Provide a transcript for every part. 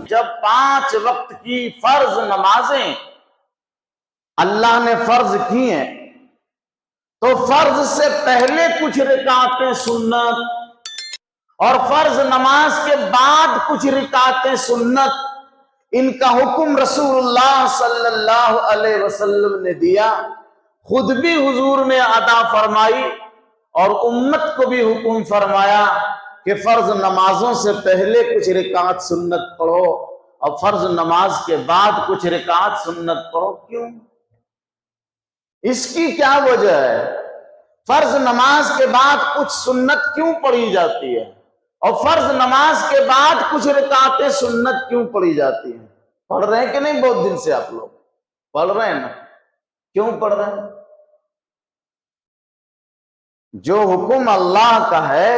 جب 5 وقت کی فرض نمازیں اللہ نے فرض کی ہیں تو فرض سے پہلے کچھ رکعتیں سنت اور فرض نماز کے بعد کچھ رکعتیں سنت، ان کا حکم رسول اللہ صلی اللہ علیہ وسلم نے دیا، خود بھی حضور نے ادا فرمائی اور امت کو بھی حکم فرمایا کہ فرض نمازوں سے پہلے کچھ رکعت سنت پڑھو اور فرض نماز کے بعد کچھ رکعت سنت پڑھو۔ کیوں؟ اس کی کیا وجہ ہے؟ فرض نماز کے بعد کچھ سنت کیوں پڑھی جاتی ہے اور فرض نماز کے بعد کچھ رکعتیں سنت کیوں پڑھی جاتی ہیں؟ پڑھ رہے ہیں کہ نہیں؟ بہت دن سے آپ لوگ پڑھ رہے ہیں نا؟ کیوں پڑھ رہے ہیں؟ جو حکم اللہ کا ہے،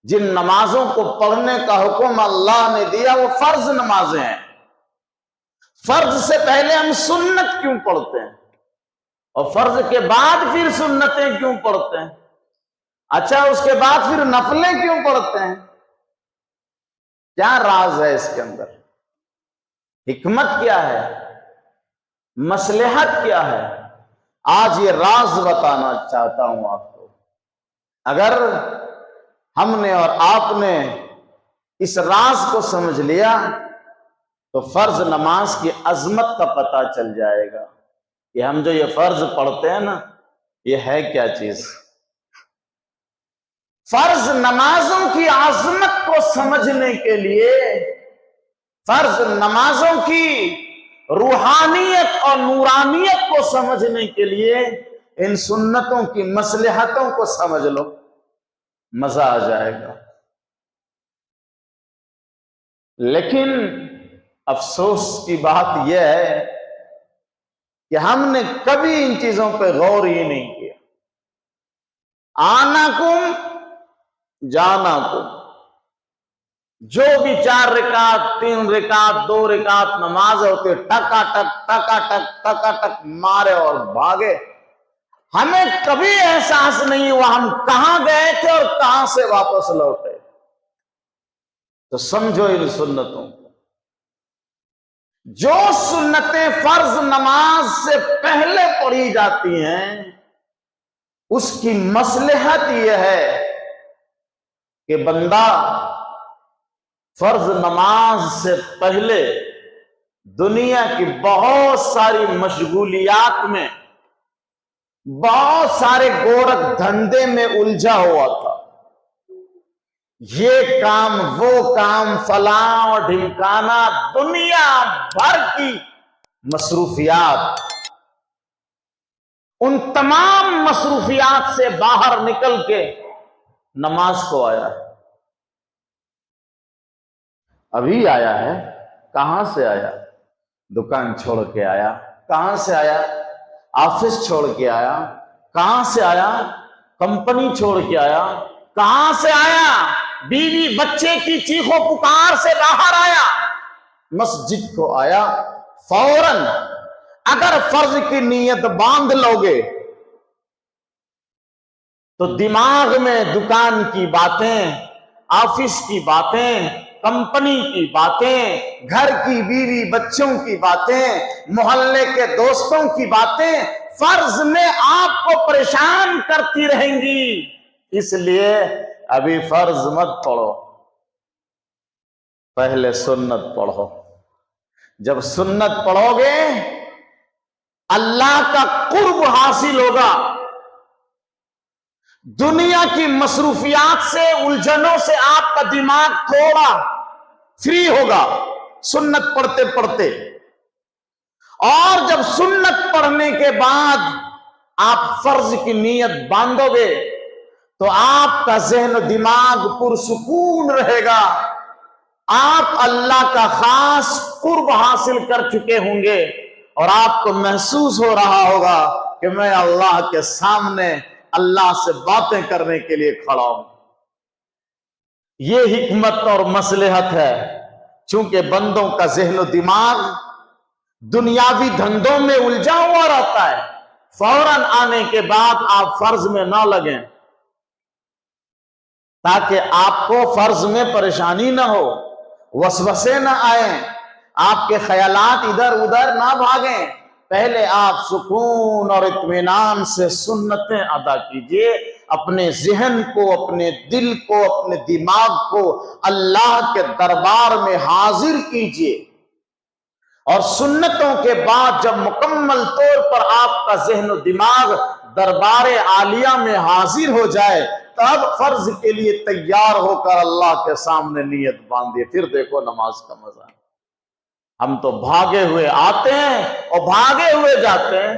جن نمازوں کو پڑھنے کا حکم اللہ نے دیا وہ فرض نمازیں ہیں۔ فرض سے پہلے ہم سنت کیوں پڑھتے ہیں اور فرض کے بعد پھر سنتیں کیوں پڑھتے ہیں؟ اچھا، اس کے بعد پھر نفلیں کیوں پڑھتے ہیں؟ کیا راز ہے اس کے اندر؟ حکمت کیا ہے؟ مصلحت کیا ہے؟ آج یہ راز بتانا چاہتا ہوں آپ کو۔ اگر ہم نے اور آپ نے اس راز کو سمجھ لیا تو فرض نماز کی عظمت کا پتہ چل جائے گا کہ ہم جو یہ فرض پڑھتے ہیں نا، یہ ہے کیا چیز۔ فرض نمازوں کی عظمت کو سمجھنے کے لیے، فرض نمازوں کی روحانیت اور نورانیت کو سمجھنے کے لیے ان سنتوں کی مصلحتوں کو سمجھ لو، مزہ آ جائے گا۔ لیکن افسوس کی بات یہ ہے کہ ہم نے کبھی ان چیزوں پہ غور ہی نہیں کیا۔ آنا کم جانا کم، جو بھی 4 رکعت 3 رکعت 2 رکعت نماز ہوتے ٹکا ٹک مارے اور بھاگے، ہمیں کبھی احساس نہیں ہوا ہم کہاں گئے تھے اور کہاں سے واپس لوٹے۔ تو سمجھو ان سنتوں کو، جو سنتیں فرض نماز سے پہلے پڑھی جاتی ہیں اس کی مصلحت یہ ہے کہ بندہ فرض نماز سے پہلے دنیا کی بہت ساری مشغولیات میں، بہت سارے گورکھ دھندے میں الجھا ہوا تھا، یہ کام وہ کام فلاں اور ڈھمکانا، دنیا بھر کی مصروفیات، ان تمام مصروفیات سے باہر نکل کے نماز کو آیا ہے۔ ابھی آیا ہے، کہاں سے آیا؟ دکان چھوڑ کے آیا۔ کہاں سے آیا؟ آفس چھوڑ کے آیا۔ کہاں سے آیا؟ کمپنی چھوڑ کے آیا۔ کہاں سے آیا؟ بیوی بچے کی چیخو پکار سے باہر آیا، مسجد کو آیا۔ فوراً اگر فرض کی نیت باندھ لو گے تو دماغ میں دکان کی باتیں، آفس کی باتیں، کمپنی کی باتیں، گھر کی بیوی بچوں کی باتیں، محلے کے دوستوں کی باتیں فرض میں آپ کو پریشان کرتی رہیں گی۔ اس لیے ابھی فرض مت پڑھو، پہلے سنت پڑھو۔ جب سنت پڑھو گے اللہ کا قرب حاصل ہوگا، دنیا کی مصروفیات سے، الجھنوں سے آپ کا دماغ تھوڑا فری ہوگا سنت پڑھتے پڑھتے۔ اور جب سنت پڑھنے کے بعد آپ فرض کی نیت باندھو گے تو آپ کا ذہن و دماغ پرسکون رہے گا، آپ اللہ کا خاص قرب حاصل کر چکے ہوں گے اور آپ کو محسوس ہو رہا ہوگا کہ میں اللہ کے سامنے اللہ سے باتیں کرنے کے لیے کھڑا ہوں۔ یہ حکمت اور مصلحت ہے، چونکہ بندوں کا ذہن و دماغ دنیاوی دھندوں میں الجھا ہوا رہتا ہے، فوراً آنے کے بعد آپ فرض میں نہ لگیں تاکہ آپ کو فرض میں پریشانی نہ ہو۔ وسوسے نہ آئیں، آپ کے خیالات ادھر ادھر نہ بھاگیں، پہلے آپ سکون اور اطمینان سے سنتیں ادا کیجئے، اپنے ذہن کو، اپنے دل کو، اپنے دماغ کو اللہ کے دربار میں حاضر کیجئے، اور سنتوں کے بعد جب مکمل طور پر آپ کا ذہن و دماغ دربار عالیہ میں حاضر ہو جائے، تب فرض کے لیے تیار ہو کر اللہ کے سامنے نیت باندھیے، پھر دیکھو نماز کا مزہ۔ ہم تو بھاگے ہوئے آتے ہیں اور بھاگے ہوئے جاتے ہیں،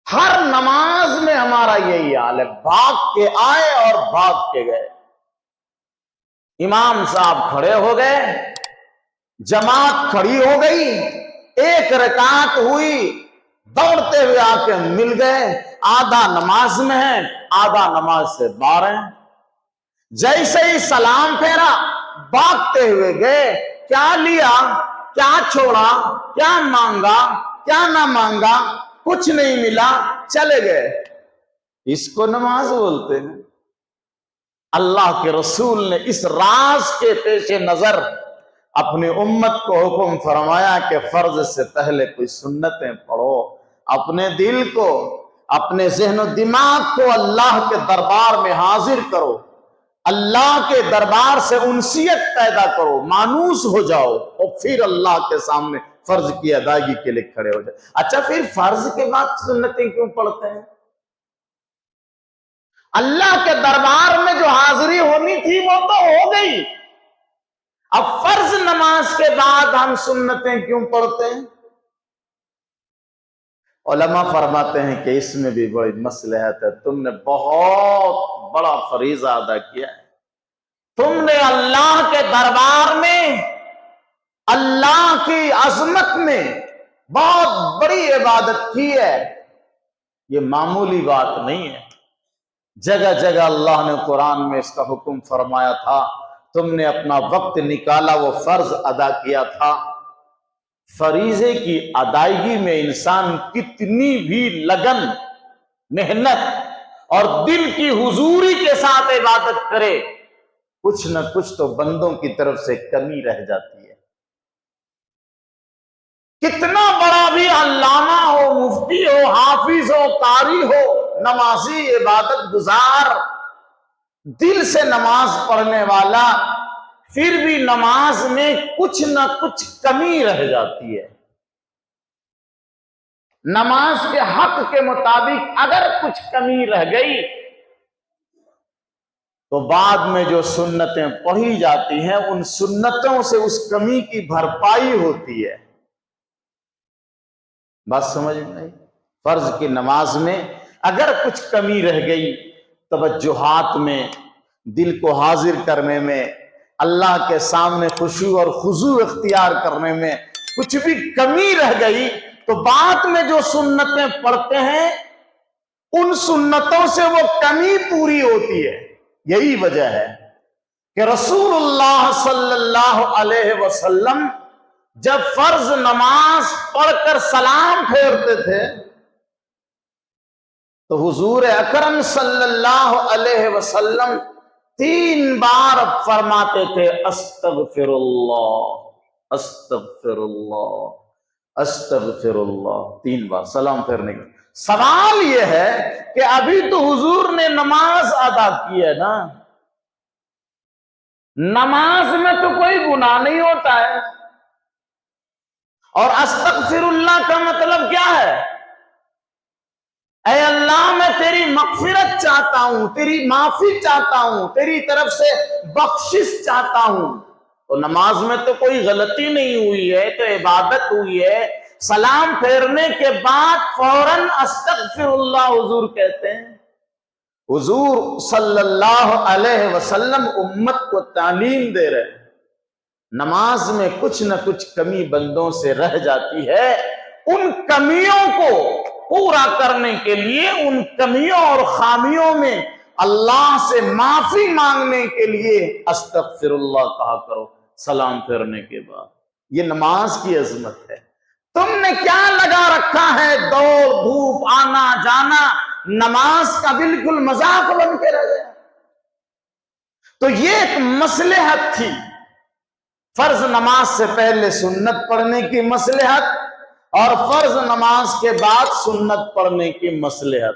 ہر نماز میں ہمارا یہی حال ہے، بھاگ کے آئے اور بھاگ کے گئے۔ امام صاحب کھڑے ہو گئے، جماعت کھڑی ہو گئی، ایک رکعت ہوئی، دوڑتے ہوئے آ کے مل گئے، آدھا نماز میں ہے، آدھا نماز سے باہر ہیں۔ جیسے ہی سلام پھیرا، بھاگتے ہوئے گئے، کیا لیا، کیا چھوڑا، کیا مانگا، کیا نہ مانگا، کچھ نہیں ملا، چلے گئے۔ اس کو نماز بولتے ہیں۔ اللہ کے رسول نے اس راز کے پیش نظر اپنی امت کو حکم فرمایا کہ فرض سے پہلے کوئی سنتیں پڑھو، اپنے دل کو، اپنے ذہن و دماغ کو اللہ کے دربار میں حاضر کرو، اللہ کے دربار سے انسیت پیدا کرو، مانوس ہو جاؤ، اور پھر اللہ کے سامنے فرض کی ادائیگی کے لیے کھڑے ہو جائے۔ اچھا، پھر فرض کے بعد سنتیں کیوں پڑھتے ہیں؟ اللہ کے دربار میں جو حاضری ہونی تھی وہ تو ہو گئی، اب فرض نماز کے بعد ہم سنتیں کیوں پڑھتے ہیں؟ علماء فرماتے ہیں کہ اس میں بھی بڑی مصلحت ہے۔ تم نے بہت بڑا فریضہ ادا کیا ہے، تم نے اللہ کے دربار میں، اللہ کی عظمت میں بہت بڑی عبادت کی ہے، یہ معمولی بات نہیں ہے۔ جگہ جگہ اللہ نے قرآن میں اس کا حکم فرمایا تھا، تم نے اپنا وقت نکالا، وہ فرض ادا کیا تھا۔ فریضے کی ادائیگی میں انسان کتنی بھی لگن، محنت اور دل کی حضوری کے ساتھ عبادت کرے، کچھ نہ کچھ تو بندوں کی طرف سے کمی رہ جاتی ہے۔ کتنا بڑا بھی علامہ ہو، مفتی ہو، حافظ ہو، قاری ہو، نمازی، عبادت گزار، دل سے نماز پڑھنے والا، پھر بھی نماز میں کچھ نہ کچھ کمی رہ جاتی ہے۔ نماز کے حق کے مطابق اگر کچھ کمی رہ گئی تو بعد میں جو سنتیں پڑھی جاتی ہیں ان سنتوں سے اس کمی کی بھرپائی ہوتی ہے۔ بات سمجھ میں آئی؟ فرض کی نماز میں اگر کچھ کمی رہ گئی، توجہات میں، دل کو حاضر کرنے میں، اللہ کے سامنے خشوع اور خضوع اختیار کرنے میں کچھ بھی کمی رہ گئی تو بعد میں جو سنتیں پڑھتے ہیں ان سنتوں سے وہ کمی پوری ہوتی ہے۔ یہی وجہ ہے کہ رسول اللہ صلی اللہ علیہ وسلم جب فرض نماز پڑھ کر سلام پھیرتے تھے تو حضور اکرم صلی اللہ علیہ وسلم 3 بار فرماتے تھے استغفر اللہ، استغفر اللہ، استغفر اللہ، 3 بار سلام پھیرنے کے۔ سوال یہ ہے کہ ابھی تو حضور نے نماز ادا کی ہے نا، نماز میں تو کوئی گناہ نہیں ہوتا ہے، اور استغفر اللہ کا مطلب کیا ہے؟ اے اللہ میں تیری مغفرت چاہتا ہوں، تیری معافی چاہتا ہوں، تیری طرف سے بخشش چاہتا ہوں۔ تو نماز میں تو کوئی غلطی نہیں ہوئی ہے، تو عبادت ہوئی ہے۔ سلام پھیرنے کے بعد فوراً استغفر اللہ حضور کہتے ہیں۔ حضور صلی اللہ علیہ وسلم امت کو تعلیم دے رہے ہیں، نماز میں کچھ نہ کچھ کمی بندوں سے رہ جاتی ہے، ان کمیوں کو پورا کرنے کے لیے، ان کمیوں اور خامیوں میں اللہ سے معافی مانگنے کے لیے استغفر اللہ کہا کرو سلام پھیرنے کے بعد۔ یہ نماز کی عظمت ہے۔ تم نے کیا لگا رکھا ہے، دوڑ دھوپ، آنا جانا، نماز کا بالکل مذاق بن کے رہ گیا۔ تو یہ ایک مصلحت تھی فرض نماز سے پہلے سنت پڑھنے کی مصلحت اور فرض نماز کے بعد سنت پڑھنے کی مصلحت۔